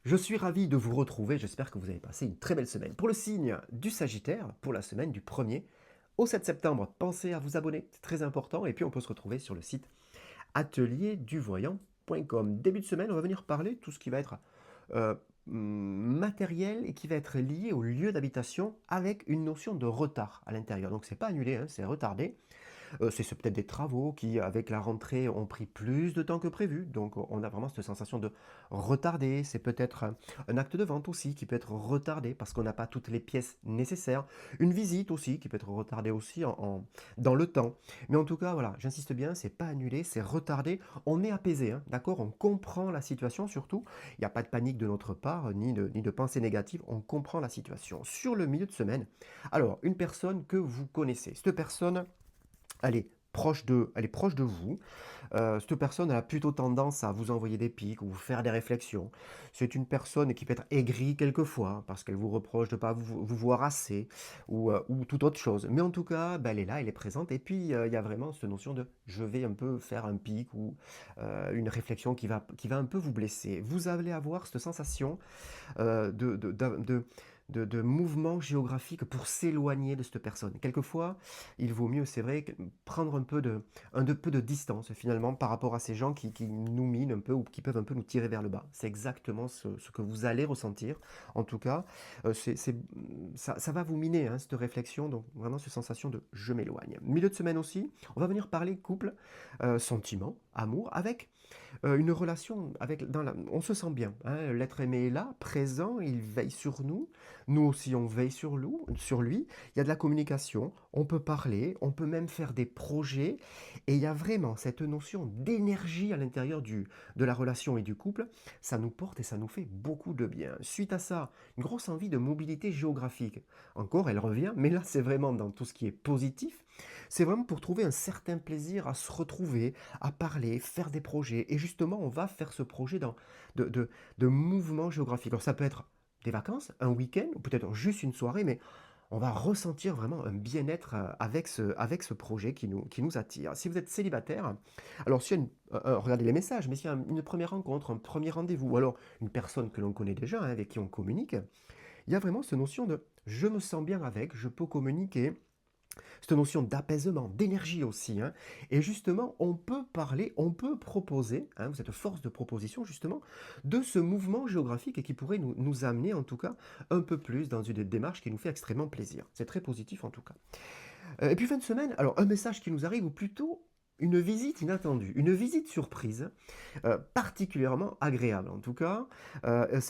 Je suis ravi de vous retrouver, j'espère que vous avez passé une très belle semaine. Pour le signe du Sagittaire, pour la semaine du 1er au 7 septembre, pensez à vous abonner, c'est très important, et puis on peut se retrouver sur le site atelierduvoyant.com. Début de semaine, on va venir parler de tout ce qui va être euh, matériel et qui va être lié au lieu d'habitation avec une notion de retard à l'intérieur. Donc c'est pas annulé, hein, c'est retardé. C'est peut-être des travaux qui, avec la rentrée, ont pris plus de temps que prévu. Donc, on a vraiment cette sensation de retarder. C'est peut-être un acte de vente aussi qui peut être retardé parce qu'on n'a pas toutes les pièces nécessaires. Une visite aussi qui peut être retardée aussi dans le temps. Mais en tout cas, voilà, j'insiste bien, c'est pas annulé, c'est retardé. On est apaisé, hein, d'accord? On comprend la situation surtout. Il n'y a pas de panique de notre part, ni de pensée négative. On comprend la situation. Sur le milieu de semaine, alors, une personne que vous connaissez. Cette personne, elle est proche de vous. Cette personne elle a plutôt tendance à vous envoyer des pics ou vous faire des réflexions. C'est une personne qui peut être aigrie quelquefois parce qu'elle vous reproche de ne pas vous voir assez ou toute autre chose. Mais en tout cas, ben, elle est là, elle est présente. Et puis, il y a vraiment cette notion de je vais un peu faire un pic ou une réflexion qui va un peu vous blesser. Vous allez avoir cette sensation de mouvement géographique pour s'éloigner de cette personne. Quelquefois, il vaut mieux, c'est vrai, prendre un peu de distance finalement par rapport à ces gens qui nous minent un peu ou qui peuvent un peu nous tirer vers le bas. C'est exactement ce que vous allez ressentir. En tout cas, ça va vous miner, hein, cette réflexion, donc vraiment cette sensation de je m'éloigne. Milieu de semaine aussi, on va venir parler couple, sentiment, amour, avec une relation on se sent bien, hein, l'être aimé est là, présent, il veille sur nous, nous aussi on veille sur lui, il y a de la communication, on peut parler, on peut même faire des projets, et il y a vraiment cette notion d'énergie à l'intérieur de la relation et du couple, ça nous porte et ça nous fait beaucoup de bien. Suite à ça, une grosse envie de mobilité géographique. Encore, elle revient, mais là c'est vraiment dans tout ce qui est positif, c'est vraiment pour trouver un certain plaisir à se retrouver, à parler, faire des projets. Et justement, on va faire ce projet de, de, de mouvement géographique. Alors ça peut être des vacances, un week-end, ou peut-être juste une soirée, mais on va ressentir vraiment un bien-être avec ce projet qui nous attire. Si vous êtes célibataire, alors s'il y a regardez les messages, mais s'il y a une première rencontre, un premier rendez-vous, ou alors une personne que l'on connaît déjà, hein, avec qui on communique, il y a vraiment cette notion de je me sens bien avec, je peux communiquer, cette notion d'apaisement, d'énergie aussi, hein. Et justement, on peut parler, on peut proposer, hein, cette force de proposition justement, de ce mouvement géographique et qui pourrait nous amener en tout cas un peu plus dans une démarche qui nous fait extrêmement plaisir. C'est très positif en tout cas. Et puis fin de semaine, alors un message qui nous arrive ou plutôt une visite inattendue, une visite surprise, particulièrement agréable en tout cas. C'est